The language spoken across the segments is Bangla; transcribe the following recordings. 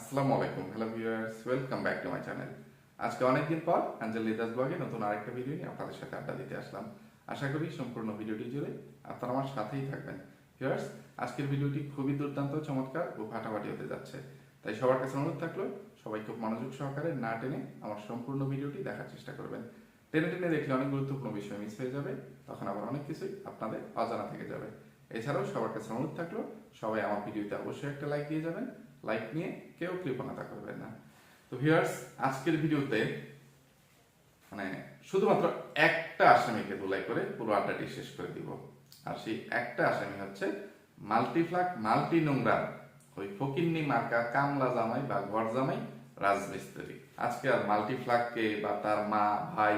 আসসালামু আলাইকুম, hello viewers, welcome back to my channel. আজকে অনেকদিন পর অ্যাঞ্জেল লিদাস ব্লগে নতুন আরেকটা ভিডিও নিয়ে আপনাদের সাথে আড্ডা দিতে আসলাম। আশা করি সম্পূর্ণ ভিডিওটি জুড়ে আপনারা আমার সাথেই থাকবেন। ভিউয়ার্স, আজকের ভিডিওটি খুবই দুর্দান্ত, চমৎকার ও ফাটাফাটি হতে যাচ্ছে। তাই সবার কাছে অনুরোধ থাকলো সবাই খুব মনোযোগ সহকারে না টেনে আমার সম্পূর্ণ ভিডিওটি দেখার চেষ্টা করবেন। টেনে টেনে দেখলে অনেক গুরুত্বপূর্ণ বিষয় মিস হয়ে যাবে, তখন আবার অনেক কিছুই আপনাদের অজানা থেকে যাবে। এছাড়াও সবার কাছে অনুরোধ থাকলো সবাই আমার ভিডিওতে অবশ্যই একটা লাইক দিয়ে যাবেন। লাইক নিয়ে কেউ কৃপণতা করবেন না। তো ভিউয়ার্স, আজকের ভিডিওতে শুধুমাত্র একটা আসামিকে ধুলাই করে পুরো আড্ডাটি শেষ করে দিব। আর সেই একটা আসামি হচ্ছে মাল্টিফ্লাক মাল্টি নোংরা ওই ফকিন্নি মার্কা কামলা জামাই বা ঘর জামাই রাজমিস্ত্রি। আজকে আর মাল্টিফ্লাককে বা তার মা ভাই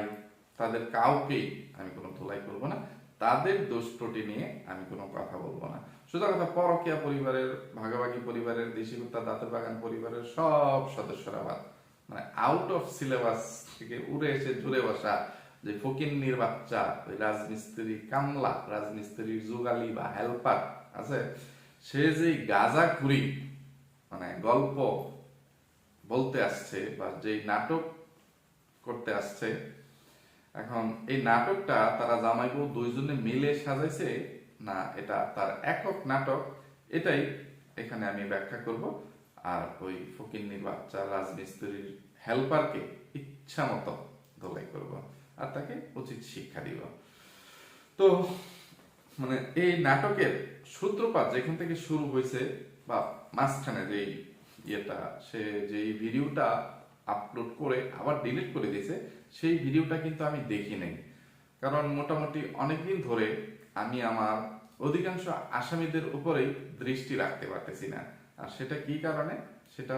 তাদের কাউকেই আমি কোনো ধুলাই করব না, তাদের দোষ ত্রুটি নিয়ে আমি কোনো কথা বলবো না। সোজা কথা, পরকীয়া পরিবারের, ভাগাভাগি পরিবারের, দেশি কুত্তা দাঁতের বাগান পরিবারের সব সদস্যরা বাদ, আউট অফ সিলেবাস থেকে উড়ে এসে জুড়ে বসা যে ফকিন্নির বাচ্চা ওই রাজমিস্ত্রি কামলা, রাজমিস্ত্রির যুগালি বা হেল্পার আছে, সে যে গাঁজাখুরি গল্প বলতে আসছে বা যে নাটক করতে আসছে, এখন এই নাটকটা তারা জামাই বউ দুইজনে মিলে সাজাইছে না এটা তার একক নাটক, এটাই এখানে আমি ব্যাখ্যা করব। আর ওই ফকিন্নির বাচ্চা রাজমিস্ত্রির হেল্পারকে ইচ্ছা মতো ধোলাই করব আর তাকে উচিত শিক্ষা দিব। তো এই নাটকের সূত্রপাত যেখান থেকে শুরু হয়েছে বা মাঝখানে যে ইয়েটা, সে যে ভিডিওটা আপলোড করে আবার ডিলিট করে দিয়েছে, সেই ভিডিওটা কিন্তু আমি দেখি নাই। কারণ মোটামুটি অনেকদিন ধরে আমি আমার অধিকাংশ আসামিদের উপরেই দৃষ্টি রাখতে পারতেছি না। আর সেটা কি কারণে, সেটা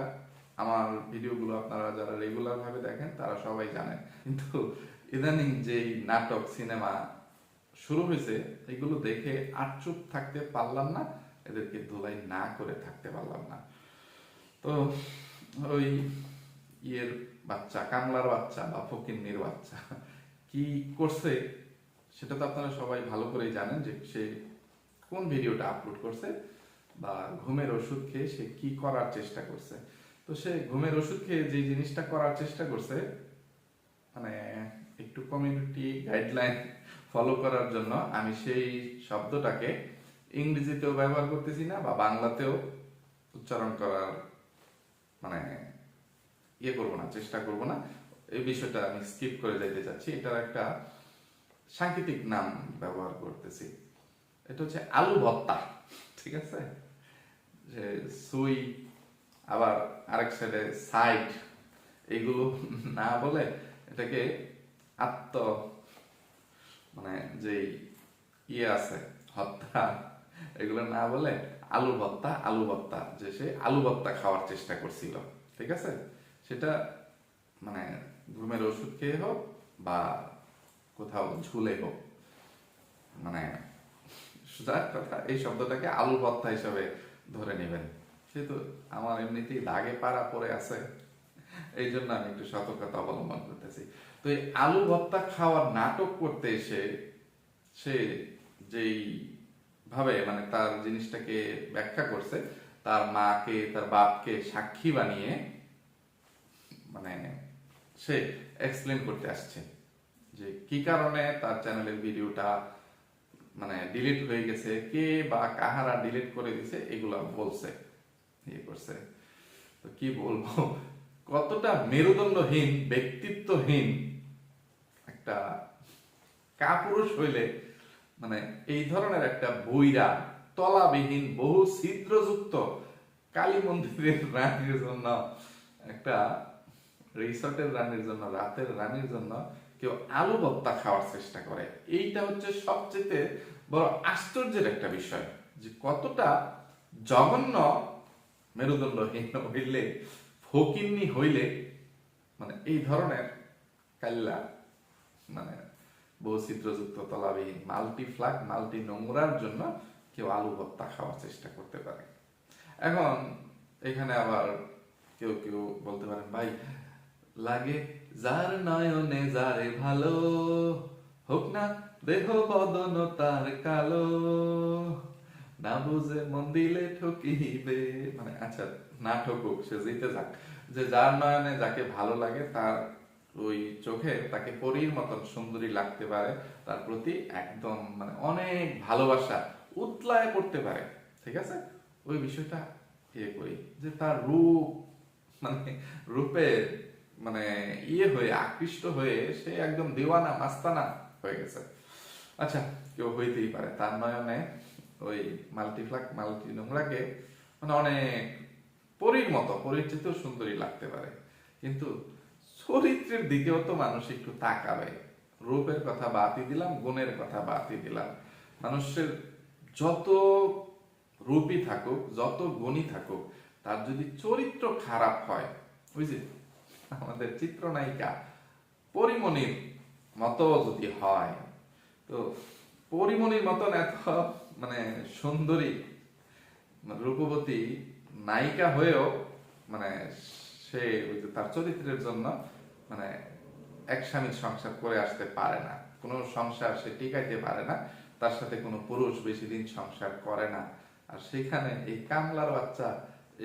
আমার ভিডিওগুলো আপনারা যারা রেগুলার ভাবে দেখেন তারা সবাই জানেন। কিন্তু ইদানিং যেই নাটক সিনেমা শুরু হয়েছে, এগুলো দেখে আর চুপ থাকতে পারলাম না, এদেরকে ধুলাই না করে থাকতে পারলাম না। তো ওই ইয়ের বাচ্চা, কামলার বাচ্চা বা ফকিন্নির বাচ্চা কি করছে সেটা তো আপনারা সবাই ভালো করেই জানেন, যে সে কোন ভিডিওটা আপলোড করছে বা ঘুমের ওষুধ খেয়ে সে কি করার চেষ্টা করছে। তো সে ঘুমের ওষুধ খেয়ে যে জিনিসটা করার চেষ্টা করছে, একটু কমিউনিটি গাইডলাইন ফলো করার জন্য আমি সেই শব্দটাকে ইংরেজিতেও ব্যবহার করতেছি না বা বাংলাতেও উচ্চারণ করার করবো না, চেষ্টা করবো না। এই বিষয়টা আমি স্কিপ করে যাইতে চাচ্ছি। এটার একটা সাংকেতিক নাম ব্যবহার করতেছি, এটা হচ্ছে আলু ভর্তা। ঠিক আছে, যে সুই আবার আরেক সাইডে সাইড, এইগুলো না বলে এটাকে আত্ম যে ইয়ে আছে হত্যা, এগুলো না বলে আলু ভর্তা, আলু ভর্তা, যে সে আলু ভর্তা খাওয়ার চেষ্টা করছিল। ঠিক আছে, সেটা ঘুমের ওষুধ খেয়ে হোক বা কোথাও ঝুলে হোক, সোজা কথা এই শব্দটাকে আলু ভর্তা হিসাবে ধরে নেবেন। যেহেতু আমার এমনিতেই দাগে পাড়া পড়ে আছে, এই জন্য আমি একটু সতর্কতা অবলম্বন করতেছি। তো এই আলু ভর্তা খাওয়ার নাটক করতে এসে সে যেই ভাবে তার জিনিসটাকে ব্যাখ্যা করছে, তার মাকে তার বাপকে সাক্ষী বানিয়ে সে এক্সপ্লেন করতে আসছে যে কি কারণে তার চ্যানেলের ভিডিওটা ডিলিট হয়ে গেছে, কে বা কাহারা ডিলিট করে দিছে, এগুলা বলছে, করছে। তো কি বলবো, কতটা মেরুদণ্ডহীন, ব্যক্তিত্বহীন একটা কাপুরুষ হইলে এই ধরনের একটা বইরা তলাবিহীন বহু ছিদ্রযুক্ত কালী মন্দিরের রানীর জন্য, একটা রিসর্টের রানীর জন্য, রাতের রানীর জন্য কেউ আলু ভর্তা খাওয়ার চেষ্টা করে। এইটা হচ্ছে সবচেয়ে বড় আশ্চর্যের একটা বিষয়, যে কতটা জঘন্য মেরুদণ্ডহীন হইলে, ফকিন্নি হইলে এই ধরনের কাল্লা বহু ছিদ্রযুক্ত তলাবিহীন মাল্টিফ্লাক মাল্টি নোংরার জন্য কেউ আলু ভর্তা খাওয়ার চেষ্টা করতে পারে। এখন এখানে আবার কেউ কেউ বলতে পারেন, ভাই লাগে যার নয়নে যারে ভালো, হোক না দেহ বদন তার কালো, না বুঝে মন দিলে ঠকিবে। আচ্ছা, না ঠকুক, সে জিতে যাক। যে যার নয়নে যাকে ভালো লাগে তার ওই চোখে তাকে পরীর মতন সুন্দরী লাগতে পারে, তার প্রতি একদম মানে অনেক ভালোবাসা উতলায় করতে পারে, ঠিক আছে, ওই বিষয়টা করি যে তার রূপ মানে রূপে মানে হয়ে আকৃষ্ট হয়ে সে একদম দিওয়ানা মাস্তানা হয়ে গেছে। আচ্ছা, কেউ হইতেই পারে তার নয়নে ওই মাল্টিপ্লাক মাল্টি নোংরাকে মানে অনেক পরীর মতো, পরীর চেয়েও সুন্দরী লাগতে পারে, কিন্তু চরিত্রের দিকেও তো মানুষ একটু তাকাবে। রূপের কথা বাদই দিলাম, গুণের কথা বাদই দিলাম, মানুষের যত রূপই থাকুক, যত গুণই থাকুক, তার যদি চরিত্র খারাপ হয়, বুঝলি, আমাদের চিত্রনায়িকা পরিমণির মতো যদি হয়, তো পরিমণির মতন এত মানে সুন্দরী রূপবতী নায়িকা হয়েও মানে সে ওই যে তার চরিত্রের জন্য মানে এক স্বামীর সংসার করে আসতে পারে না, কোনো সংসার সে টিকাইতে পারে না, তার সাথে কোনো পুরুষ বেশি দিন সংসার করে না। আর সেখানে এই কামলার বাচ্চা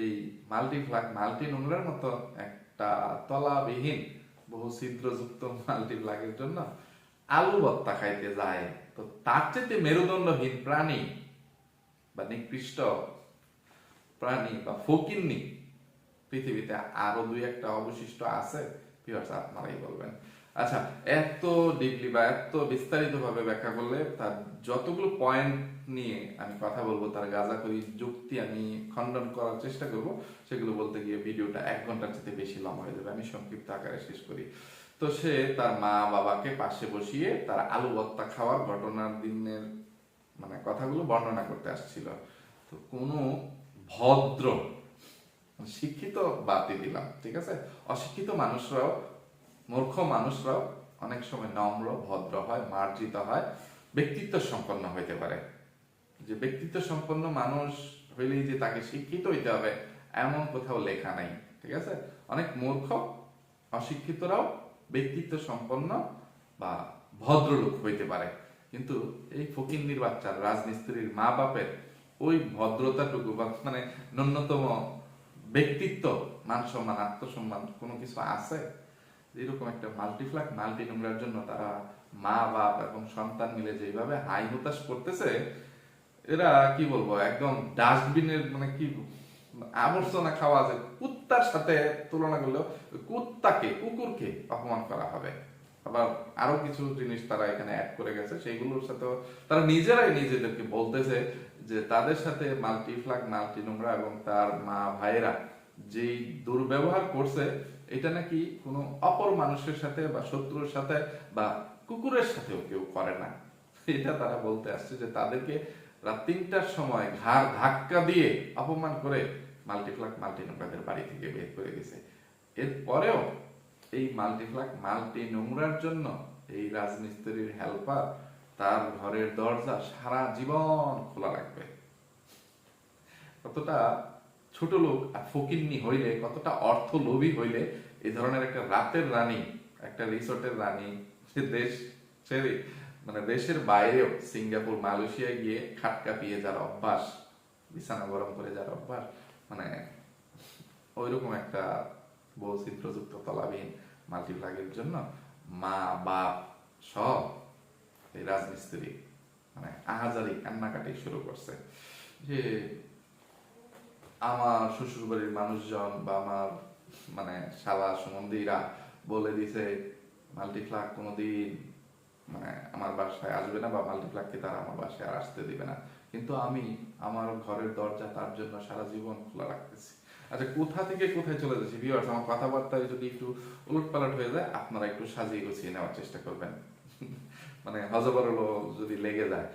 এই মাল্টিপ্লাক মাল্টি নোংরার মতো একটা তলাবিহীন বহু ছিদ্রযুক্ত মাল্টিপ্লাকের জন্য আলু ভর্তা খাইতে যায়, তো তার চেয়ে মেরুদণ্ডহীন প্রাণী বা নিকৃষ্ট প্রাণী বা ফকিন্নি পৃথিবীতে আরো দুই একটা অবশিষ্ট আছে, আপনারাই বলবেন। আচ্ছা, এত ডিপলি বা এত বিস্তারিত ভাবে ব্যাখ্যা করলে তার যতগুলো পয়েন্ট নিয়ে আমি কথা বলবো, তার গাঁজাখড়ি যুক্তি আমি খণ্ডন করার চেষ্টা করব, সেগুলো বলতে গিয়ে ভিডিওটা 1 ঘন্টার চেয়ে বেশি লম্বা হয়ে যাবে, আমি সংক্ষিপ্ত আকারে শেষ করি। তো সে তার মা বাবাকে পাশে বসিয়ে তার আলু ভর্তা খাওয়ার ঘটনার দিনের মানে কথাগুলো বর্ণনা করতে আসছিল। তো কোনো ভদ্র শিক্ষিত বাদই দিলাম, ঠিক আছে, অশিক্ষিত মানুষরাও, মূর্খ মানুষরাও অনেক সময় নম্র ভদ্র হয়, মার্জিত হয়, ব্যক্তিত্ব সম্পন্ন হইতে পারে। যে ব্যক্তিত্ব সম্পন্ন মানুষ হইলেই যে তাকে শিক্ষিত হইতে হবে এমন কোথাও লেখা নাই, ঠিক আছে, অনেক মূর্খ অশিক্ষিতরাও ব্যক্তিত্ব সম্পন্ন বা ভদ্রলোক হইতে পারে, কিন্তু এই ফকিন্নির বাচ্চার রাজমিস্ত্রির মা বাপের ওই ভদ্রতাটুকু বা মানে ন্যূনতম ব্যক্তিত্ব, মান সম্মান, আত্মসম্মান কোনো কিছু আছে? এরকম একটা মাল্টিপ্লাক মাল্টি নোংরার জন্য তারা মা বাপ এবং সন্তান মিলে যেভাবে হাই হতাশ করতেছে, এরা কি বলবো একদম ডাস্টবিনের মানে কি আবর্জনা খাওয়া, যে কুত্তার সাথে তুলনা করলেও কুত্তাকে, কুকুরকে অপমান করা হবে। আবার আরো কিছু জিনিস তারা এখানে অ্যাড করে গেছে, সেইগুলোর সাথে তারা নিজেরাই নিজেদেরকে বলতেছে যে তাদের সাথে মাল্টিপ্লাক মাল্টি নোংরা এবং তার মা ভাইয়েরা যেই দুর্ব্যবহার করছে, এটা নাকি কোনো অপর মানুষের সাথে বা শত্রুর সাথে বা কুকুরের সাথেও কেউ করে না। এটা তারা বলতে আসছে যে তাদেরকে রাত 3টার সময় ঘাড় ধাক্কা দিয়ে অপমান করে মাল্টিপ্লাক মাল্টি নোংরাদের বাড়ি থেকে বের করে গেছে। এরপরেও এই মাল্টিপ্লাক মাল্টি নোংরার জন্য এই রাজমিস্ত্রির হেল্পার তার ঘরের দরজা সারা জীবন খোলা রাখবে। কতটা ছোট লোক আর ফকিন্নি হইলে, কতটা অর্থ লোভী হইলে এই ধরনের একটা রাতের রানী, একটা রিসোর্টের রানী, সে দেশ ছেড়ে মানে দেশের বাইরেও সিঙ্গাপুর মালয়েশিয়ায় গিয়ে খাট কাঁপিয়ে যার অভ্যাস, বিছানা গরম করে যার অভ্যাস, মানে ওইরকম একটা বৈচিত্র্যযুক্ত তলাবিহীন মাল্টিপ্লাগের জন্য মা বাপ সব এই রাজমিস্ত্রি মানে আহাজারি কান্নাকাটি শুরু করছে যে আমার শ্বশুর বাড়ির মানুষজন বা আমার মানে শালা সম্বন্ধীরা বলে দিছে মাল্টিপ্লাক কোনোদিন মানে আমার বাসায় আসবে না, বা মাল্টিপ্লাককে তারা আমার বাসায় আর আসতে দিবে না, কিন্তু আমি আমার ঘরের দরজা তার জন্য সারা জীবন খোলা রাখতেছি। আচ্ছা, কোথা থেকে কোথায় চলে যাচ্ছে ভিউয়ার্স, আমার কথাবার্তায় যদি একটু উলটপালট হয়ে যায় আপনারা একটু সাজিয়ে গুছিয়ে নেওয়ার চেষ্টা করবেন, মানে হজবরল যদি লেগে যায়।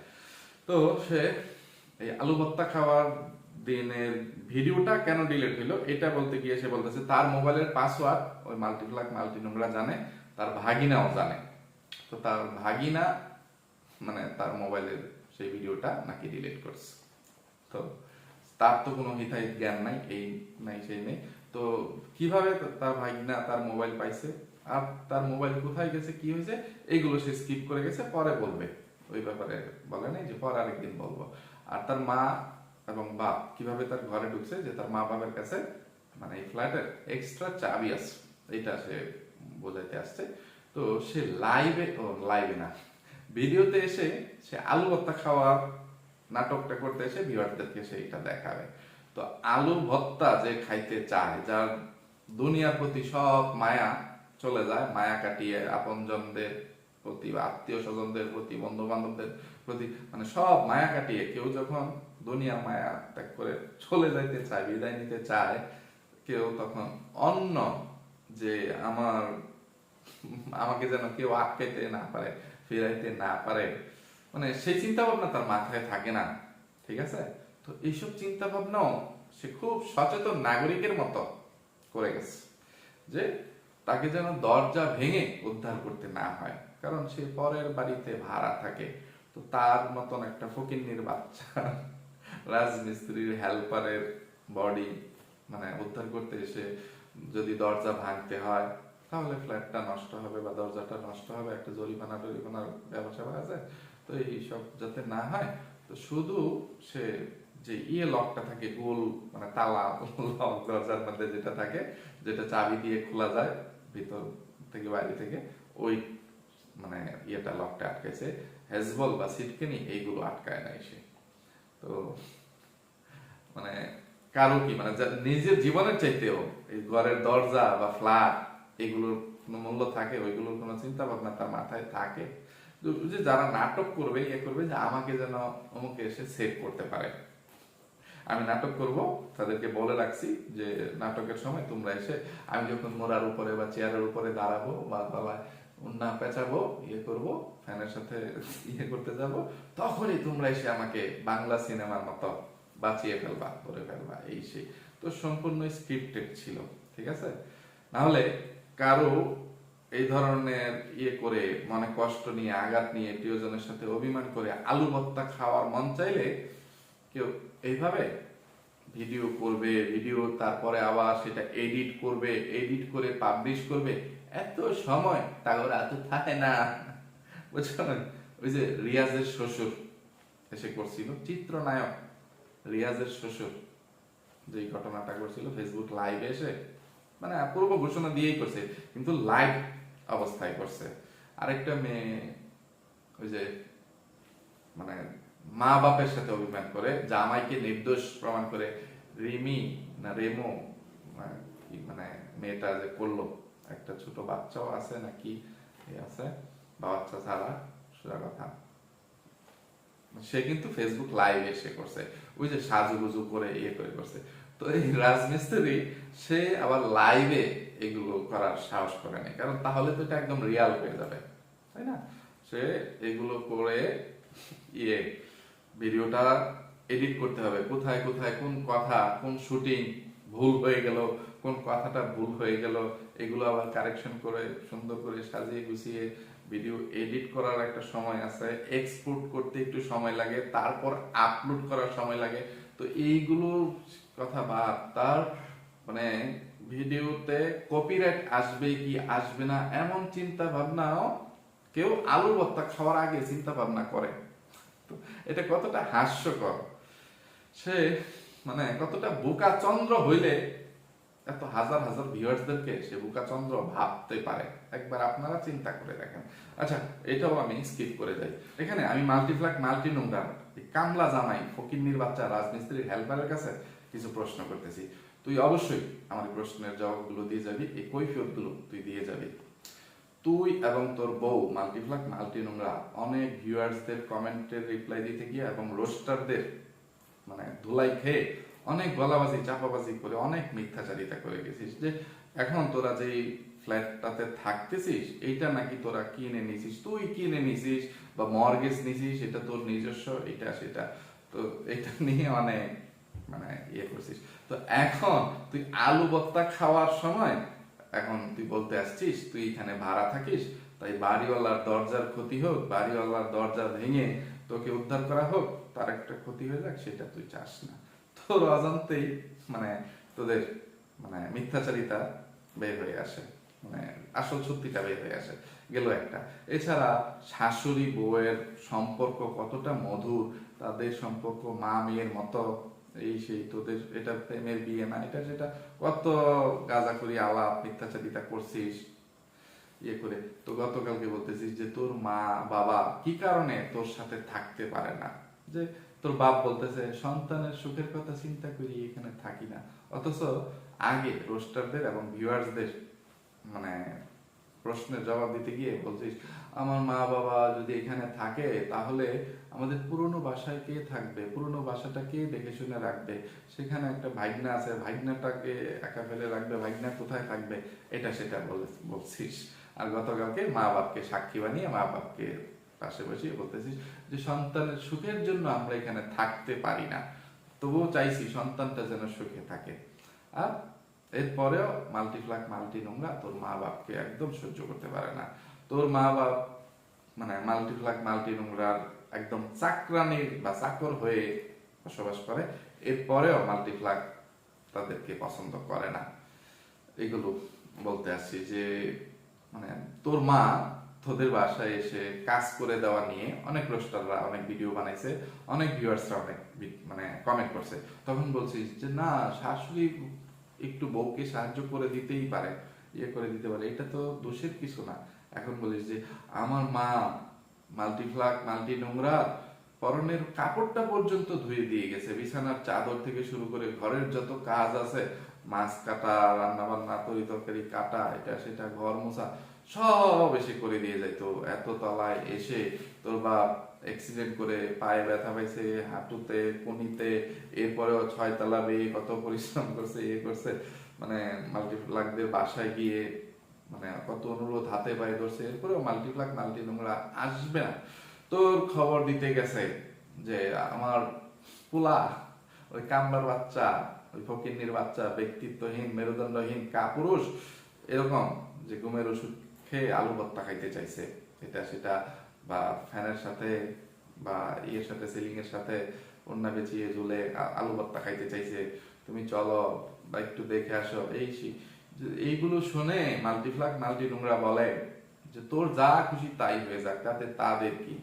তো সে এই আলু ভর্তা খাওয়ার দিনের ভিডিওটা কেন ডিলিট হইলো এটা বলতে গিয়ে সে বলতেছে তার মোবাইলের পাসওয়ার্ড ওই মাল্টিপ্লাক মাল্টি নোংরা জানে, তার ভাগিনাও জানে, তো তার ভাগিনা মানে তার মোবাইলের সেই ভিডিওটা নাকি ডিলিট করছে। তো তার তো কোনো হিতাহিত জ্ঞান নাই, এই নাই সেই নেই, তো কিভাবে তার ভাগিনা তার মোবাইল পাইছে আর তার মোবাইল কোথায় গেছে, কি হয়েছে, এইগুলো সে স্কিপ করে গেছে, পরে বলবে, ওই ব্যাপারে বলে নাই যে পরে আরেকদিন বলবো। আর তার মা এবং বাপ কিভাবে তার ঘরে ঢুকছে, যে তার মা বাবার কাছে মানে এই ফ্ল্যাটের এক্সট্রা চাবি আছে, এটা সে বোঝাইতে আসছে। তো সে লাইভে না, ভিডিওতে এসে সে আলু ভর্তা খাওয়ার নাটকটা করতে এসে ভিউয়ারদেরকে সে এটা দেখাবে। তো আলু ভর্তা যে খাইতে চায়, যার দুনিয়ার প্রতি সব মায়া চলে যায়, মায়া কাটিয়ে আপনজনদের প্রতি বা আত্মীয় স্বজনদের প্রতি, বন্ধু বান্ধবদের প্রতি, মানে সব মায়া কাটিয়ে কেউ যখন দুনিয়ার মায়া ত্যাগ করে চলে যাইতে চায়, বিদায় নিতে চায়, কেউ তখন অন্য যে আমাকে যেন কেউ আটকাইতে না পারে, ফিরাইতে না পারে, মানে সেই চিন্তা ভাবনা তার মাথায় থাকে না। ঠিক আছে? তো এইসব চিন্তা ভাবনাও সে খুব সচেতন নাগরিকের মতো করে গেছে, যে তাকে যেন দরজা ভেঙে উদ্ধার করতে না হয়, কারণ সে পরের বাড়িতে ভাড়া থাকে। তো তার মতন একটা ফকিন্নির বাচ্চা রাজমিস্ত্রির হেল্পারের বডি মানে উদ্ধার করতে এসে যদি দরজা ভাঙতে হয়, তাহলে ফ্ল্যাটটা নষ্ট হবে বা দরজাটা নষ্ট হবে, একটা জরিমানার ব্যবসা আছে। তো এইসব যাতে না হয়, তো শুধু সে যে লকটা থাকে গোল, মানে তালা লক দরজার মধ্যে যেটা থাকে, যেটা চাবি দিয়ে খোলা যায় ভিতর থেকে বাইরে থেকে, ওই মানে লকটা আটকাইছে। হেজবল বা সিটকেনি এইগুলো আটকায় নাই সে। তো মানে কারো কি মানে নিজের জীবনের চাইতেও এই ঘরের দরজা বা ফ্ল্যাট এগুলোর কোনো মূল্য থাকে, ওইগুলোর কোনো চিন্তা ভাবনা তার মাথায় থাকে? যে যারা নাটক করবে যে আমাকে যেন অমুকে এসে সেভ করতে পারে, আমি নাটক করব, তাদেরকে বলে রাখছি যে নাটকের সময় তোমরা এসে, আমি যখন মোড়ার উপরে বা চেয়ারের উপরে দাঁড়াবো বা গলায় উন্না পেঁচাবো, করব, ফ্যানের সাথে করতে যাব, তখনই তোমরা এসে আমাকে বাংলা সিনেমার মতো বাঁচিয়ে ফেলবা, করে ফেলবা, এই সেই। তো সম্পূর্ণ স্ক্রিপ্টেড ছিল। ঠিক আছে? নাহলে কারো এই ধরনের করে মনে কষ্ট নিয়ে, আঘাত নিয়ে, প্রিয়জনের সাথে অভিমান করে আলু ভর্তা খাওয়ার মন চাইলে কেউ এইভাবে ভিডিও করবে, তারপরে আবার সেটা এডিট করবে, এডিট করে পাবলিশ করবে, এত সময় তাগর এত থাকে না, বুঝছেন? ওই যে রিয়াজের শ্বশুর এসে করছিল, চিত্রনায়ক রিয়াজের শ্বশুর যে ঘটনাটা করছিল ফেসবুক লাইভে এসে, মানে পূর্ব ঘোষণা দিয়েই করছে, কিন্তু লাইভ অবস্থায় করছে। আরেকটা মেয়ে ওই যে মানে মা বাপের সাথে অভিমান করে, জামাইকে নির্দোষ প্রমাণ করে, রিমি না রেমো মানে মেয়েটা যে করলো, একটা ছোট বাচ্চাও আছে নাকি আছে, বাচ্চা ছাড়া, সোজা কথা, সে কিন্তু ফেসবুক লাইভ এসে করছে, ওই যে সাজুগুজু করে করে করছে। তো এই রাজমিস্ত্রি সে আবার লাইভে এগুলো করার সাহস করে নাই, কারণ তাহলে তো এটা একদম রিয়াল হয়ে যাবে, তাই না? সে এগুলো করে ভিডিওটা এডিট করতে হবে, কোথায় কোথায় কোন কথা, কোন শুটিং ভুল হয়ে গেল, কোন কথাটা ভুল হয়ে গেল, এগুলো আবার কারেকশন করে সুন্দর করে সাজিয়ে গুছিয়ে ভিডিও এডিট করার একটা সময় আছে, এক্সপোর্ট করতে একটু সময় লাগে, তারপর আপলোড করার সময় লাগে। তো এইগুলো কথা বাদ, তার মানে ভিডিওতে কপিরাইট আসবে কি আসবে না এমন চিন্তা ভাবনাও কেউ আলু ভর্তা খাওয়ার আগে চিন্তা ভাবনা করে। তো এটা কতটা হাস্যকর, সে মানে কতটা বোকা চন্দ্র হইলে এত হাজার হাজার ভিউয়ার্সদেরকে সে বোকা চন্দ্র ভাবতে পারে, একবার আপনারা চিন্তা করে দেখেন। আচ্ছা, এটাও আমি স্কিপ করে যাই। এখানে আমি মাল্টিফ্ল্যাক মাল্টি নোংরা কামলা জামাই ফকিন্নির বাচ্চা রাজমিস্ত্রির হেল্পারের কাছে কিছু প্রশ্ন করতেছি। তুই অবশ্যই আমার প্রশ্নের জবাবগুলো দিয়ে যাবি, এই কৈফিয়তগুলো তুই দিয়ে যাবি। তুই এবং তোর বউ মাল্টিফ্ল্যাক মাল্টি নোংরা অনেক ভিউয়ার্সদের কমেন্টের রিপ্লাই দিতে গিয়ে এবং রোস্টারদের মানে ধুলাই খেয়ে অনেক গলাবাজি চাপাবাজি করে অনেক মিথ্যাচারিতা করে গেছিস, যে এখন তোরা যে ফ্ল্যাটটাতে থাকতেছিস এইটা নাকি তোরা কিনে নিছিস, তুই কিনে নিছিস বা মর্গেজ নিছিস, এটা তোর নিজস্ব, এটা সেটা। তো এটা নিয়ে অনেক মানে করছিস। তো এখন তুই আলু ভর্তা খাওয়ার সময় এখন তুই বলতে আসছিস তুই এখানে ভাড়া থাকিস, তাই বাড়িওয়ালার দরজার ক্ষতি হোক, বাড়িওয়ালার দরজা ভেঙে তোকে উদ্ধার করা হোক, তার একটা ক্ষতি হয়ে যাক, সেটা তুই চাস না। তোর অজান্তেই মানে তোদের মানে মিথ্যাচারিতা বের হয়ে আসে, মানে আসল সত্যিটা বের হয়ে আসে গেল একটা। এছাড়া শাশুড়ি বউয়ের সম্পর্ক কতটা মধুর, তাদের সম্পর্ক মা মেয়ের মতো, এই সেই তোদের এটা প্রেমের বিয়ে না, এটা সেটা কত গাঁজাখুরি আলাপ মিথ্যাচারিতা করছিস ইয়ে করে। তো গতকালকে বলতেছিস যে তোর মা বাবা কি কারণে তোর সাথে থাকতে পারে না, যে তোর বাপ বলতেছে সন্তানের সুখের কথা চিন্তা করি এখানে থাকি না, অথচ আগে রোস্টারদের এবং ভিউয়ার্সদের মানে প্রশ্নের জবাব দিতে গিয়ে বলছিস আমার মা বাবা যদি এখানে থাকে তাহলে আমাদের পুরনো বাসায় কে থাকবে, পুরনো বাসাটা কে দেখে শুনে রাখবে, সেখানে একটা ভাইগনা আছে ভাইগনাটাকে একা ফেলে রাখবে, ভাইগনা কোথায় থাকবে, এটা সেটা বলছিস। আর গতকালকে মা বাপকে সাক্ষী বানিয়ে মা বাপকে পাশে বসিয়ে বলতেছিস যে সন্তানের সুখের জন্য আমরা এখানে থাকতে পারি না, তবুও চাইছি সন্তানটা যেন সুখে থাকে। আর এরপরেও মাল্টিপ্লাক মাল্টি নোংরা তোর মা বাপকে একদম সহ্য করতে পারে না। তোর মা বাপ মানে মাল্টিপ্লাক মাল্টি নোংরার একদম চাকরানির বা চাকর হয়ে বসবাস করে, এরপরেও মাল্টিপ্লাক তাদেরকে পছন্দ করে না। এগুলো বলতে আসছি যে মানে তোর মা তোদের বাসায় এসে কাজ করে দেওয়া নিয়ে অনেক রোস্টাররা অনেক ভিডিও বানাইছে, অনেক ভিউয়ার্সরা অনেক মানে কমেন্ট করছে, তখন বলছিস যে না শাশুড়ি একটু বউকে সাহায্য করে দিতেই পারে, ইয়ে করে দিতে পারে, এটা তো দোষের কিছু না। এখন বলিস যে আমার মা মাল্টিপ্লাক মাল্টি নোংরা পরনের কাপড়টা পর্যন্ত ধুয়ে দিয়ে গেছে, বিছানার চাদর থেকে শুরু করে ঘরের যত কাজ আছে, মাছ কাটা, রান্না বান্না, তরি তরকারি কাটা, এটা সেটা, ঘর মোছা, সব এসে করে দিয়ে যাইতো। এত তলায় এসে তোর বাপ অ্যাক্সিডেন্ট করে পায়ে ব্যথা পাইছে, হাঁটুতে, কনিতে, এরপরেও 6 তলা বেয়ে কত পরিশ্রম করছে, ইয়ে করছে, মানে মাল্টিপ্লাকদের বাসায় গিয়ে মানে কত অনুরোধ হাতে পায়ে ধরছে, এরপরেও মাল্টিপ্লাক মাল্টি নোংরা আসবে না। তোর খবর দিতে গেছে যে আমার পোলা, ওই কামলার বাচ্চা, ওই ফকিন্নির বাচ্চা, ব্যক্তিত্বহীন মেরুদণ্ডহীন কাপুরুষ, এরকম যে ঘুমের ওষুধ খেয়ে আলু ভর্তা খাইতে চাইছে, এটা সেটা, বা ফ্যানের সাথে বা ইয়ের সাথে সিলিং এর সাথে ওন্না বেচিয়ে ঝুলে আলু ভর্তা খাইতে চাইছে, তুমি চলো বা একটু দেখে আসো, এইগুলো শুনে মাল্টিপ্লাক মাল্টি নোংরা বলে যে তোর যা খুশি তাই হয়ে যাক, তাতে তাদের কি,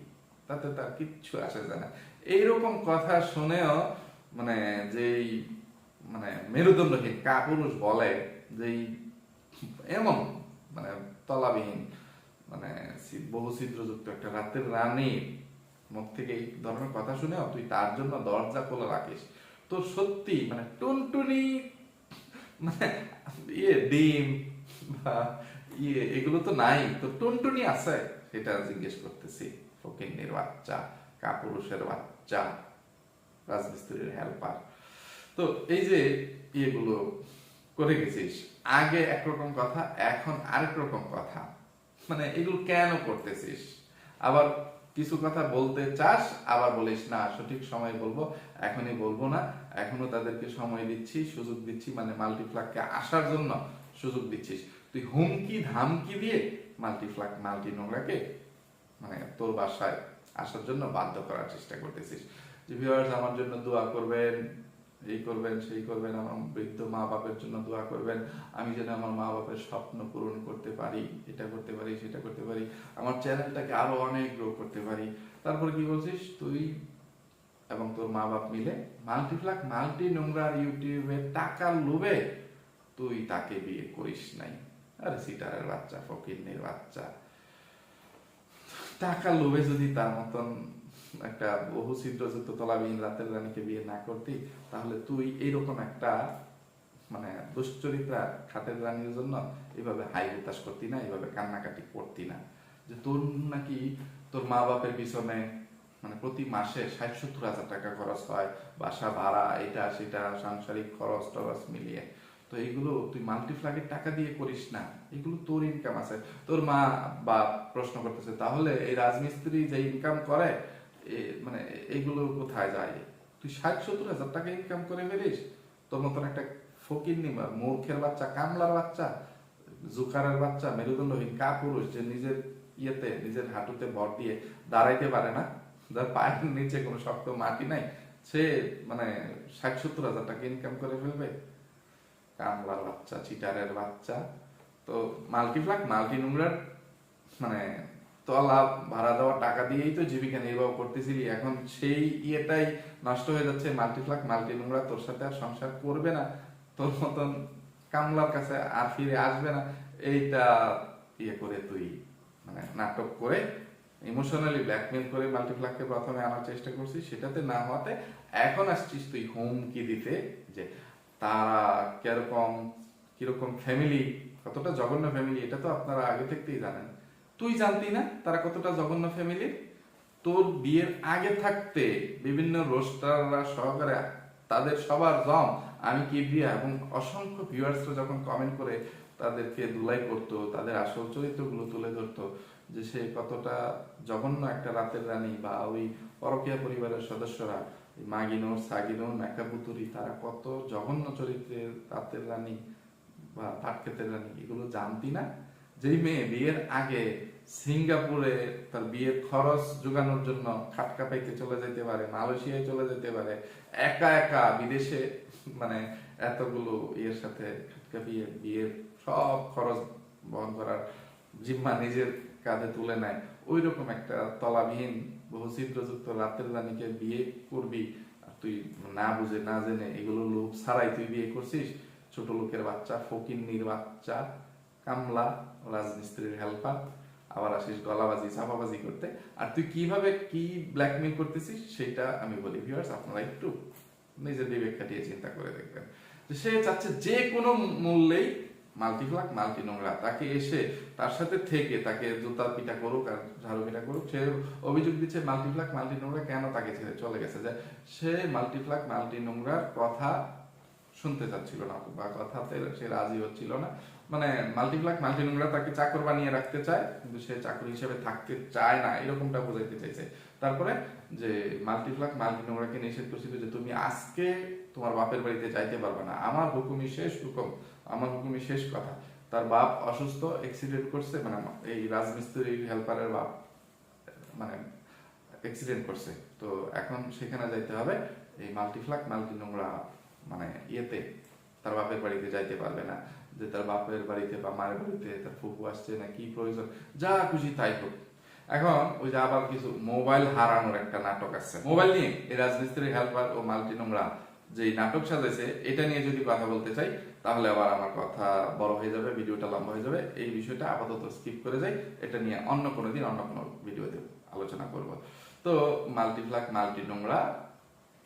তাতে তার কিচ্ছু আসে যায় না। এইরকম কথা শুনেও মানে যেই মানে মেরুদণ্ডহীন কাপুরুষ বলে যেই এমন মানে তলাবিহীন মানে বহু ছিদ্রযুক্ত একটা রাতের রানীর মুখ থেকে এই ধরনের কথা শুনেও তুই তার জন্য দরজা খোলা রাখিস, তো সত্যি মানে টুনটুনি মানে ইয়ে ডিম বা ইয়ে এগুলো তো নাই, তো টুনটুনি আছে সেটা জিজ্ঞেস করতেছি। ফকিন্নির বাচ্চা, কাপুরুষের বাচ্চা, রাজমিস্ত্রির হেল্পার। তো এই যে ইয়েগুলো করে গেছিস, আগে একরকম কথা এখন আরেক রকম কথা, মানে এগুলো কেন করতেছিস? আবার কিছু কথা বলতে চাস, আবার বলিস না সঠিক সময় বলবো, এখনই বলবো না, এখনো তাদেরকে সময় দিচ্ছি, সুযোগ দিচ্ছি, মানে মাল্টিপ্লাককে আসার জন্য সুযোগ দিচ্ছিস। তুই হুমকি ধামকি দিয়ে মাল্টিপ্লাক মাল্টি নোংরাকে মানে তোর বাসায় আসার জন্য বাধ্য করার চেষ্টা করতেছিস। যে ভিউয়ার্স আমার জন্য দোয়া করবেন, এই করবেন সেই করবেন, আমার বৃদ্ধ মা বাপের জন্য দোয়া করবেন, আমি যেন আমার মা বাপের স্বপ্ন পূরণ করতে পারি, এটা করতে পারি সেটা করতে পারি, আমার চ্যানেলটাকে আরো অনেক গ্রো করতে পারি। তারপরে কি বলছিস তুই এবং তোর মা বাপ মিলে মাল্টিপ্লাক মাল্টি নোংরার ইউটিউবে টাকার লোভে তুই তাকে বিয়ে করিস নাই। আরে সিটারের বাচ্চা, ফকিন্নির বাচ্চা, টাকার লোভে যদি তার মতন একটা বহু ছিদ্রযুক্ত তলাবিহীন রাতের রানীকে বিয়ে না করতি, তাহলে তুই এইরকম একটা মানে দুশ্চরিত্রা খাটের রানীর জন্য এইভাবে হাই হুতাশ করতি না, এইভাবে কান্নাকাটি করতি না। যে তোর নাকি তোর মা বাপের পিছনে মানে প্রতি মাসে 60-70 হাজার টাকা খরচ হয়, বাসা ভাড়া, এটা সেটা, সাংসারিক খরচ টরচ মিলিয়ে, তো এইগুলো তুই মাল্টিপ্লাকের টাকা দিয়ে করিস না, এগুলো তোর ইনকাম আছে। তোর মা বা প্রশ্ন করতেছে তাহলে এই রাজমিস্ত্রি যে ইনকাম করে মানে এইগুলো কোথায় যায়? তুই 60-70 হাজার টাকা ইনকাম করে ফেলিস, তোর মতন একটা ফকিন্নি মূর্খের বাচ্চা, কামলার বাচ্চা, জুকারের বাচ্চা, মেরুদণ্ডহীন কাপুরুষ, যে নিজের ইয়েতে নিজের হাঁটুতে ভর দিয়ে দাঁড়াইতে পারে না, যার পায়ের নিচে কোনো শক্ত মাটি নাই, সে মানে 60-70 হাজার টাকা ইনকাম করে ফেলবে? কামলার বাচ্চা, চিটারের বাচ্চা। তো মাল্টিপ্লাক মাল্টি নোংরার মানে তলা ভাড়া দেওয়া টাকা দিয়েই তো জীবিকা নির্বাহ করতেছিলি, এখন সেই ইয়েটাই নষ্ট হয়ে যাচ্ছে। মাল্টিপ্লাক মাল্টি নোংরা তোর সাথে আর সংসার করবে না, তোর মতন কামলার কাছে আর ফিরে আসবে না। এইটা ইয়ে করে তুই মানে নাটক করে ইমোশনালি ব্ল্যাকমেল করে মাল্টিপ্লাককে প্রথমে আনার চেষ্টা করছিস, সেটাতে না হওয়াতে এখন আসছিস তুই হুমকি দিতে যে তারা কিরকম কিরকম ফ্যামিলি, কতটা জঘন্য ফ্যামিলি, এটা তো আপনারা আগে থেকেই জানেন। তুই জানতি না তারা কতটা জঘন্য ফ্যামিলি? তোর বিয়ের আগে থাকতে বিভিন্ন রোস্টাররা সহকারে তাদের সবার জম আমি কিবরিয়া এবং অসংখ্য ভিউয়ার্সরা যখন কমেন্ট করে তাদেরকে দুলাই করতো, তাদের আসল চরিত্রগুলো তুলে ধরতো যে সে কতটা জঘন্য একটা রাতের রানী, বা ওই পরকীয়া পরিবারের সদস্যরা মাগিনোর সাগিনোর মেকাপুতুরি তারা কত জঘন্য চরিত্রের রাতের রানী বা পাটক্ষেতের রানী, এগুলো জানতি না? যেই মেয়ে বিয়ের আগে সিঙ্গাপুরে তার বিয়ের খরচ জোগানোর জন্য খাটকা পাইতে চলে যেতে পারে, মালয়েশিয়ায় চলে যেতে পারে, একা একা বিদেশে মানে এতগুলো ইয়ের সাথে খাটকা বিয়ের সব খরচ বহন করার জিম্মা নিজের কাঁধে তুলে নেয়, ওই রকম একটা তলাবিহীন বহু ছিদ্রযুক্ত রাতের রানীকে বিয়ে করবি আর তুই না বুঝে না জেনে এগুলো লোক ছাড়াই তুই বিয়ে করছিস? ছোট লোকের বাচ্চা, ফকিন্নির বাচ্চা, কামলা, রাজমিস্ত্রির হেল্পার, আবার আসিস গলাবাজি চাপাবাজি করতে। আর তুই কিভাবে কি ব্ল্যাকমেল করতেছিস সেটা আমি বলি ভিউয়ার্স, আপনারা একটু নিজের বিবেক খাটিয়ে চিন্তা করে দেখবেন। সে চাচ্ছে যে কোনো মূল্যেই মাল্টিপ্লাক মাল্টি নোংরা তাকে এসে তার সাথে থেকে তাকে জুতা পিটা করুক আর ঝাড়ু পিটা করুক, সে অভিযোগ দিচ্ছে মাল্টিপ্লাক মাল্টি নোংরা কেন তাকে ছেড়ে চলে গেছে, যে সে মাল্টিপ্লাক মাল্টি নোংরার কথা শুনতে চাচ্ছিল না বা কথাতে সে রাজি হচ্ছিল না। মানে মাল্টিপ্লাক মাল্টি নোংরা তাকে চাকর বানিয়ে রাখতে চায় কিন্তু সে চাকর হিসেবে থাকতে চায় না, এরকমটা বোঝাইতে চাইছে। তারপরে যে মাল্টিপ্লাক মাল্টি নোংরাকে নিষেধ করছিল যে তুমি আজকে তোমার বাপের বাড়িতে যাইতে পারবে না, আমার হুকুমই শেষ হুকুম, আমার হুকুমই শেষ কথা। তার বাপ অসুস্থ, অ্যাক্সিডেন্ট করছে, মানে এই রাজমিস্ত্রি হেল্পারের বাপ মানে অ্যাক্সিডেন্ট করছে, তো এখন সেখানে যাইতে হবে। এই মাল্টিপ্লাক মাল্টি নোংরা মানে ইয়েতে তার বাপের বাড়িতে যাইতে পারবে না, যে তার বাপের বাড়িতে বা মায়ের বাড়িতে তার ফুফু আসছে না কি প্রয়োজন যা খুশি তাই হোক। এখন ওই যে আবার কিছু মোবাইল হারানোর একটা নাটক আছে, মোবাইল নিয়ে এই রাজমিস্ত্রি হেল্পার ও মাল্টি নোংরা যে নাটক সাজাইছে এটা নিয়ে যদি কথা বলতে চাই তাহলে আবার আমার কথা বড় হয়ে যাবে, ভিডিওটা লম্বা হয়ে যাবে। এই বিষয়টা আপাতত স্কিপ করে যাই, এটা নিয়ে অন্য কোনো দিন অন্য কোনো ভিডিওতে আলোচনা করব। তো মাল্টিপ্লাক মাল্টি নোংরা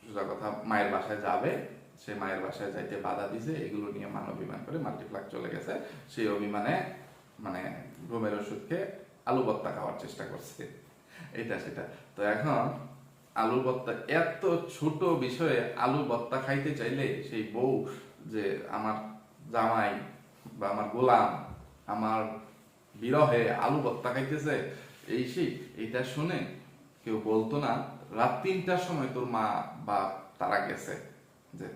সোজা কথা মায়ের বাসায় যাবে, সে মায়ের বাসায় যাইতে বাধা দিছে, এগুলো নিয়ে মান অভিমান করে মাল্টিপ্লাক চলে গেছে। সেই অভিমানে মানে ঘুমের ওষুধকে আলু ভর্তা খাওয়ার চেষ্টা করছে, এটা সেটা। তো এখন আলু ভর্তা এত ছোট বিষয়ে আলু ভর্তা খাইতে চাইলে সেই বউ যে আমার জামাই বা আমার গোলাম আমার বিরহে আলু ভর্তা খাইতেছে এই সেই, এটা শুনে কেউ বলতো না রাত 3টার সময় তোর মা বা তারা গেছে, যে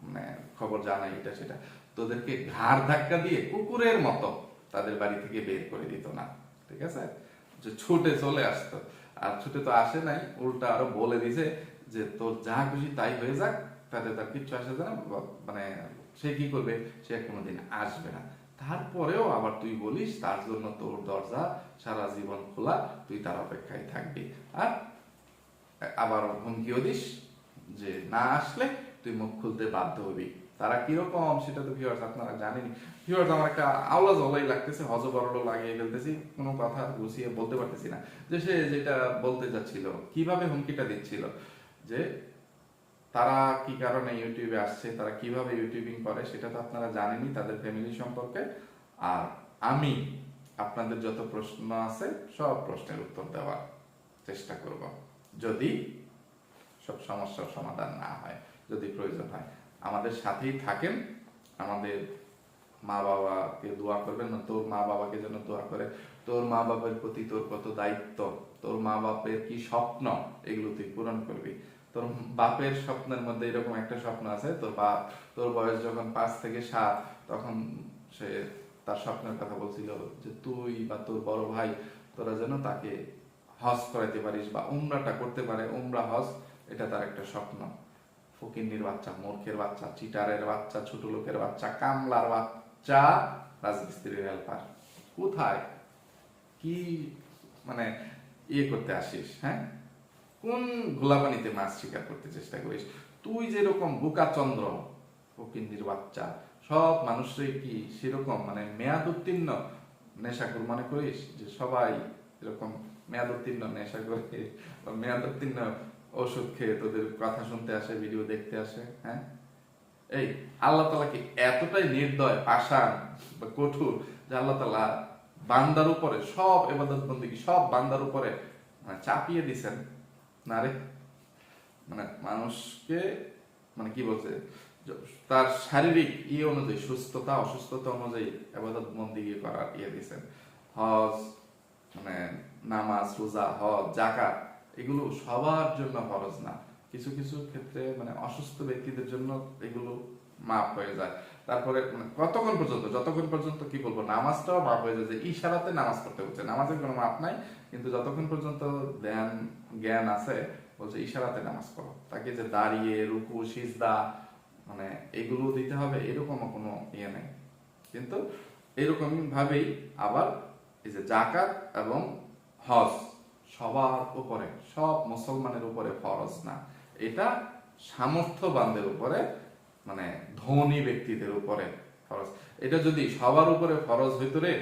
মানে খবর জানাই এটা সেটা, তোদেরকে ঘাড় ধাক্কা দিয়ে কুকুরের মতো তাদের বাড়ি থেকে বের করে দিত না, ঠিক আছে? যে ছুটে চলে আসতো, আর ছুটে তো আসে নাই, উল্টা আরো বলে দিছে যে তোর যা খুশি তাই হয়ে যাক, তাতে তার কিচ্ছু আসে না, মানে সে কি করবে, সে কোনোদিন আসবে না। তারপরেও আবার তুই বলিস তার জন্য তোর দরজা সারা জীবন খোলা, তুই তার অপেক্ষায় থাকবি, আর আবার হুমকিও দিস যে না আসলে তুই মুখ খুলতে বাধ্য হবি। তারা কিরকম সেটা তো ভিউয়ার্স আপনারা জানেনি। ভিউয়ার্স আমার একটা আওলা জলাই লাগতেছে, হজবরল লাগিয়ে ফেলতেছি, কোনো কথা গুছিয়ে বলতে পারতেছি না যে সে যেটা বলতে যাচ্ছিল, কিভাবে হুমকিটা দিচ্ছিল, যে তারা কি কারণে ইউটিউবে আসছে, তারা কিভাবে ইউটিউবিং করে সেটা তো আপনারা জানেনই, তাদের ফ্যামিলি সম্পর্কে। আর আমি আপনাদের যত প্রশ্ন আছে সব প্রশ্নের উত্তর দেওয়ার চেষ্টা করব, যদি সব সমস্যার সমাধান না হয়, যদি প্রয়োজন হয় আমাদের সাথেই থাকেন, আমাদের মা বাবাকে দোয়া করবেন না, তোর মা বাবাকে যেন দোয়া করে, তোর মা বাবার প্রতি তোর কত দায়িত্ব, তোর মা বাপের কি স্বপ্ন এগুলো তুই পূরণ করবি। তোর বাপের স্বপ্নের মধ্যে এরকম একটা স্বপ্ন আছে, তোর বাপ তোর বয়স যখন 5 থেকে 7 তখন সে তার স্বপ্নের কথা বলছিল যে তুই বা তোর বড় ভাই তোরা যেন তাকে হজ করাইতে পারিস বা উমরাটা করতে পারে, উমরা হজ, এটা তার একটা স্বপ্ন। ফকিন্নির বাচ্চা, মূর্খের বাচ্চা, চিটারের বাচ্চা, ছোট লোকের বাচ্চা, কামলার বাচ্চা, রাজমিস্ত্রির হেল্পার, কোথায় কি মানে ইয়ে করতে আসিস? হ্যাঁ, কোন গোলাপানিতে মাছ শিকার করতে চেষ্টা করিস? তুই যেরকম বোকাচন্দ্র ফকিন্নির বাচ্চা, সব মানুষরাই কি সেরকম মানে মেয়াদ উত্তীর্ণ নেশাখোর মনে করিস যে সবাই এরকম মেয়াদ উত্তীর্ণ নেশা করে বা মেয়াদ উত্তীর্ণ ওষুধ খেয়ে তোদের কথা শুনতে আসে, ভিডিও দেখতে আসে? হ্যাঁ, এই আল্লাহ তাআলা কি এতটাই নির্দয়, পাষাণ বা কঠোর যে আল্লাহ তাআলা বান্দার উপরে সব ইবাদত বন্দেগী সব বান্দার উপরে মানে চাপিয়ে দিছেন? না রে, মানে মানুষকে মানে কি বলছে, তার শারীরিক ইয়ে অনুযায়ী, সুস্থতা অসুস্থতা অনুযায়ী ইবাদত বন্দেগী করার ইয়ে দিছেন। হজ মানে নামাজ, রোজা, হজ, যাকাত এগুলো সবার জন্য ফরজ না, কিছু কিছু ক্ষেত্রে মানে অসুস্থ ব্যক্তিদের জন্য এগুলো মাফ হয়ে যায়। তারপরে মানে কতক্ষণ পর্যন্ত, যতক্ষণ পর্যন্ত কি বলবো, নামাজটাও মাফ হয়ে যায়, যে ইশারাতে নামাজ পড়তে হচ্ছে, নামাজের কোনো মাপ নাই, কিন্তু যতক্ষণ পর্যন্ত জ্ঞান আছে বলছে ইশারাতে নামাজ পড়ো। তাকে যে দাঁড়িয়ে রুকু সিজদা মানে এগুলো দিতে হবে এরকমও কোনো ইয়ে নেই। কিন্তু এরকম ভাবেই আবার এই যে জাকাত এবং হজ সবার উপরে, সব মুসলমানের উপরে ফরজ না, এটা সামর্থ্যবানদের উপরে মানে ধনী ব্যক্তিদের উপরে ফরজ। এটা যদি সবার উপরে ফরজ হইতো রে,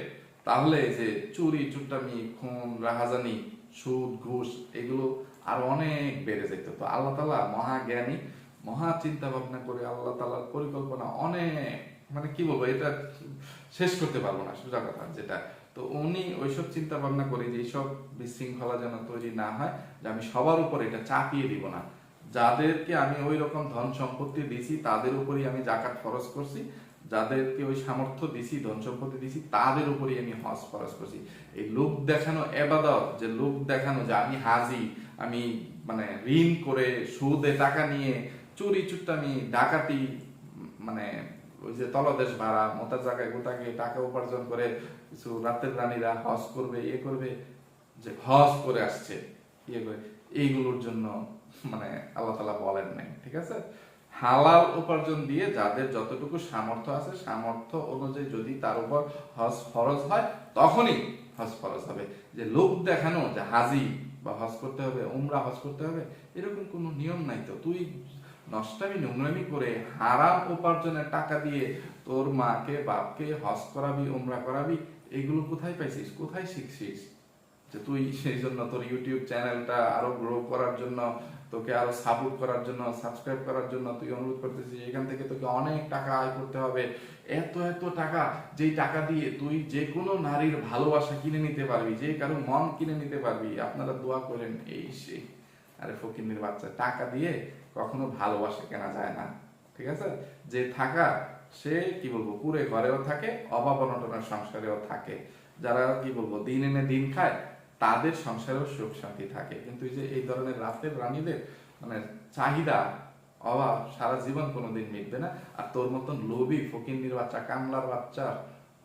তাহলে যে চুরি চুটামি খুন রাহাজানি সুদ ঘুষ এগুলো আর অনেক বেড়ে যেত। তো আল্লাহ তাআলা মহা জ্ঞানী, মহা চিন্তা ভাবনা করে আল্লাহ তাআলার পরিকল্পনা অনেক, মানে কি বলবো, এটা শেষ করতে পারবো না, সোজা কথা যেটা। তো উনি ওইসব চিন্তা ভাবনা করে যে এইসব বিশৃঙ্খলা যেন তৈরি না হয়, যে আমি সবার উপর এটা চাপিয়ে দিব না, যাদেরকে আমি ওই রকম ধন সম্পত্তি দিছি তাদের উপরেই আমি জাকাত ফরজ করছি, যাদেরকে ওই সামর্থ্য দিছি ধন সম্পত্তি দিছি তাদের উপরেই আমি হজ ফরজ করছি। এই লোক দেখানো ইবাদত, যে লোক দেখানো যে আমি হাজি, আমি মানে ঋণ করে সুদে টাকা নিয়ে চুরি চুট্টামি ডাকাতি মানে ওই যে তলদেশ ভাড়া মোতার জায়গায় গোতাকে টাকা উপার্জন করে কিছু রাতের রানীরা হজ করবে ইয়ে করবে, যে হজ করে আসছে ইয়ে করে, এইগুলোর জন্য মানে আল্লাহ তাআলা বলেন নাই, ঠিক আছে? হালাল উপার্জন দিয়ে যাদের যতটুকু সামর্থ্য আছে সামর্থ্য অনুযায়ী যদি তার উপর হজ ফরজ হয় তখনই হজ ফরজ হবে। যে লোক দেখানো যে হাজি বা হজ করতে হবে, উমরা হজ করতে হবে, এরকম কোনো নিয়ম নাই। তো তুই নষ্টামি নোংরামি করে হারাম উপার্জনের টাকা দিয়ে তোর মাকে বাপকে হজ করাবি উমরা করাবি, এগুলো কোথায় পাইছিস, কোথায় শিখছিস? যে তুই সেই জন্য তোর ইউটিউব চ্যানেলটা আরো গ্রো করার জন্য, তোকে আরো সাপোর্ট করার জন্য, সাবস্ক্রাইব করার জন্য তুই অনুরোধ করতেছিস, এখান থেকে তোকে অনেক টাকা আয় করতে হবে, এত এত টাকা, যেই টাকা দিয়ে তুই যে কোনো নারীর ভালোবাসা কিনে নিতে পারবি, যে কারো মন কিনে নিতে পারবি। আপনারা দোয়া করেন এই সেই, আরে ফকিন্নির বাচ্চা, টাকা দিয়ে কখনো ভালোবাসা কেনা যায় না, ঠিক আছে? যে থাকা সে কি বলবো কুড়ে ঘরেও থাকে, অভাব অনটনের সংসারেও থাকে, যারা কি বলবো দিন এনে দিন খায় তাদের সংসারেও সুখ শান্তি থাকে। কিন্তু এই যে এই ধরনের রাতের রানীদের মানে চাহিদা অভাব সারা জীবন কোনোদিন মিটবে না। আর তোর মতন লোভী ফকিন্নির বাচ্চা কামলার বাচ্চা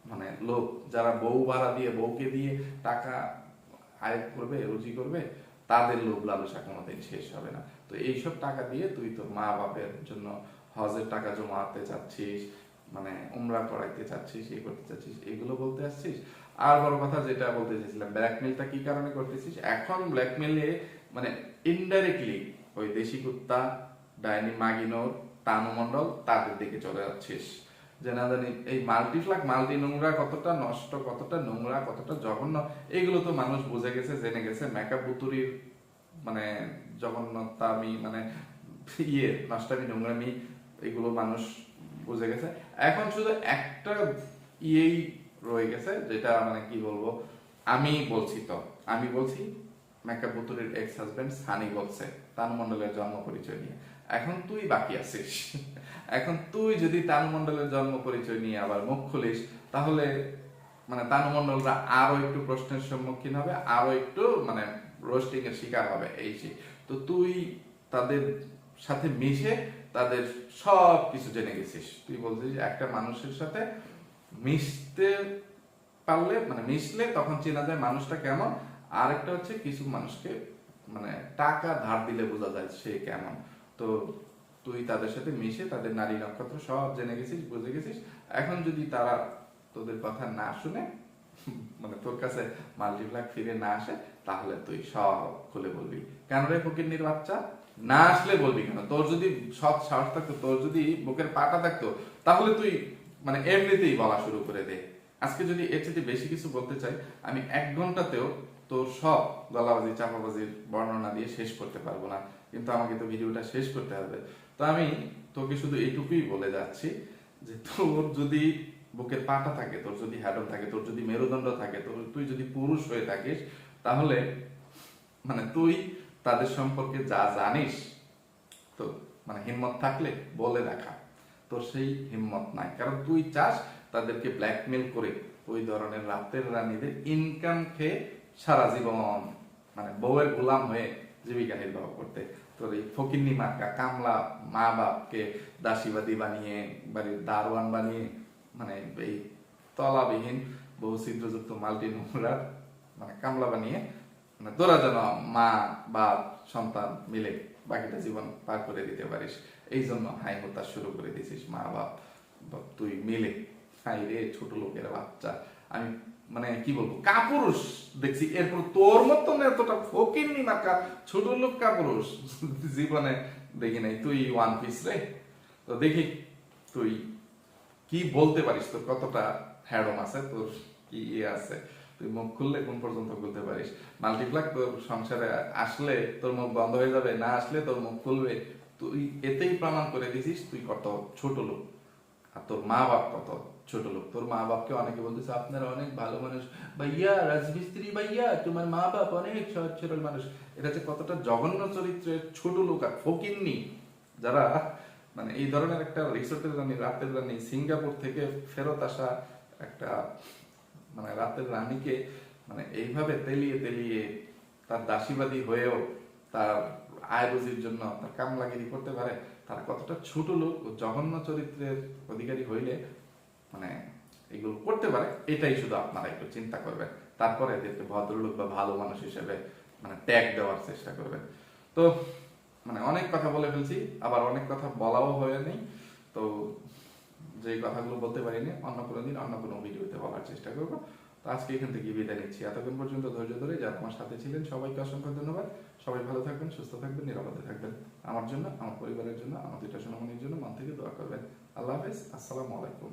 মানে লোক, যারা বউ ভাড়া দিয়ে বউকে দিয়ে টাকা আয় করবে রুজি করবে, তাদের লোভ লালসা কোনোদিন শেষ হবে না। তো এইসব টাকা দিয়ে তুই তোর মা বাপের জন্য হজের টাকা জমাতে চাচ্ছিস, মানে উমরা করাইতে চাচ্ছিস, এই করতে চাচ্ছিস, এগুলো বলতে আসছিস। আর বড় কথা যেটা বলতে চাইছিলাম, ব্ল্যাকমেলটা কি কারণে করতেছিস? এখন ব্ল্যাকমেলে মানে ইনডাইরেক্টলি ওই দেশি কুত্তা, ডাইনি মাগিনোর, তানু মণ্ডল তাদের দিকে চলে যাচ্ছিস, যে না জানি এই মাল্টিফ্লাক মাল্টি নোংরা কতটা নষ্ট, কতটা নোংরা, কতটা জঘন্য, এগুলো তো মানুষ বুঝে গেছে, জেনে গেছে। মেকআপ বুতুরির মানে জঘন্যতামি মানে ইয়ে নষ্টামি নোংরামি এগুলো মানুষ বুঝে গেছে। এখন শুধু একটা ইয়েই রয়ে গেছে, যেটা মানে কি বলবো, আমি বলছি, তো আমি বলছি মেকআপ বুতুরির এক্স হাজবেন্ড সানি বলছে তানু মণ্ডলের জন্ম পরিচয় নিয়ে, এখন তুই বাকি আছিস। এখন তুই যদি তানু মণ্ডলের জন্ম পরিচয় নিয়ে আবার মুখ খুলিস, তাহলে মানে তানু মণ্ডলরা আরো একটু প্রশ্নের সম্মুখীন হবে, আরো একটু মানে রোস্টিং এর শিকার হবে এই সেই। তো তুই তাদের সাথে মিশে তাদের সব কিছু জেনে গেছিস। তুই বলছিস একটা মানুষের সাথে মিশতে পারলে মানে মিশলে তখন চেনা যায় মানুষটা কেমন, আর একটা হচ্ছে কিছু মানুষকে মানে টাকা ধার দিলে বোঝা যায় সে কেমন। তো তুই তাদের সাথে মিশে তাদের নারী নক্ষত্র সব জেনে গেছিস, বুঝে গেছিস। এখন যদি তারা তোদের কথা না শুনে মানে তোর কাছে মাল্টিপ্লাক ফিরে না আসে, তাহলে তুই সব খুলে বলবি। কেন রে ফকিন্নির বাচ্চা? না আসলে বলবি কেন? তোর যদি সৎ সাহস থাকতো, তোর যদি বুকের পাটা থাকতো, তাহলে তুই মানে এমনিতেই বলা শুরু করে দে। আজকে যদি এর চেয়ে বেশি কিছু বলতে চাই, আমি 1 ঘন্টাতেও তোর সব গলাবাজি চাপাবাজির বর্ণনা দিয়ে শেষ করতে পারবো না, কিন্তু আমাকে তো ভিডিওটা শেষ করতে হবে। তো আমি তোকে শুধু এইটুকুই বলে যাচ্ছি যে তোর যদি বুকের পাটা থাকে, তোর যদি হ্যাডম থাকে, তোর যদি মেরুদণ্ড থাকে, তোর তুই যদি পুরুষ হয়ে থাকিস, তাহলে মানে তুই তাদের সম্পর্কে যা জানিস, তো মানে হিম্মত থাকলে বলে দেখা। তোর সেই হিম্মত নাই, কারণ তুই চাস তাদেরকে ব্ল্যাকমেল করে ওই ধরনের রাতের রানীদের ইনকাম খেয়ে সারা জীবন মানে বউয়ের গোলাম হয়ে জীবিকা নির্বাহ করতে। তোর এই ফকিন্নি মার্কা কামলা মা বাপকে দাসীবাদী বানিয়ে, বাড়ির দারোয়ান বানিয়ে, মানে এই তলাবিহীন বহু ছিদ্রযুক্ত মাল্টি নোংরা মানে কামলা বানিয়ে, মানে তোরা যেন মা বাপ সন্তান মিলে বাকিটা জীবন পার করে দিতে পারিস, এই জন্য হাই হতাশ শুরু করে দিয়েছিস মা বাপ তুই মিলে। হাই রে ছোট লোকের বাচ্চা, আমি মানে কি বলবো, কাপুরুষ দেখছি। এরপর তোর মতন এতটা ফকিন্নি মার্কা ছোট লোক কাপুরুষ জীবনে দেখি নাই। তুই ওয়ান পিস রে। তো দেখি তুই কি বলতে পারিস, তোর কতটা হ্যাডম আছে, তোর কি ইয়ে আছে, তুই মুখ খুললে কোন পর্যন্ত খুলতে পারিস। মাল্টিপ্লাক তোর সংসারে আসলে তোর মুখ বন্ধ হয়ে যাবে, না আসলে তোর মুখ খুলবে। তুই এতেই প্রমাণ করে দিছিস তুই কত ছোট লোক, আর তোর মা বাপ কত ছোট লোক। তোর মা বাপকে অনেকে বলতেছে আপনারা অনেক ভালো মানুষ, ভাইয়া রাজমিস্ত্রি ভাইয়া, তোমার মা বাপ অনেক সহজ সরল মানুষ। এটা যে কতটা জঘন্য চরিত্রের ছোট লোক আর ফকিন্নি, যারা মানে এই ধরনের একটা রিসোর্টের রানী, রাতের রানী, সিঙ্গাপুর থেকে ফেরত আসা একটা মানে রাতের রানীকে মানে এইভাবে তেলিয়ে তেলিয়ে তার দাসীবাদী হয়েও তার আয় রুজির জন্য তার কামলাগিরি করতে পারে, তার কতটা ছোট লোক ও জঘন্য চরিত্রের অধিকারী হইলে মানে এগুলো করতে পারে, এটাই শুধু আপনারা একটু চিন্তা করবেন। তারপরে এদেরকে ভদ্রলোক বা ভালো মানুষ হিসেবে মানে ট্যাগ দেওয়ার চেষ্টা করবেন। তো মানে অনেক কথা বলে ফেলছি, আবার অনেক কথা বলাও হয়নি। তো যে কথাগুলো বলতে পারিনি, অন্য কোনো দিন অন্য কোনো ভিডিওতে বলার চেষ্টা করবো। তো আজকে এখান থেকে বিদায় নিচ্ছি। এতক্ষণ পর্যন্ত ধৈর্য ধরে যারা আমার সাথে ছিলেন সবাইকে অসংখ্য ধন্যবাদ। সবাই ভালো থাকবেন, সুস্থ থাকবেন, নিরাপদে থাকবেন। আমার জন্য, আমার পরিবারের জন্য, আমার দুইটা সোনামণির জন্য মন থেকে দোয়া করবেন। আল্লাহ হাফেজ, আসসালামু আলাইকুম।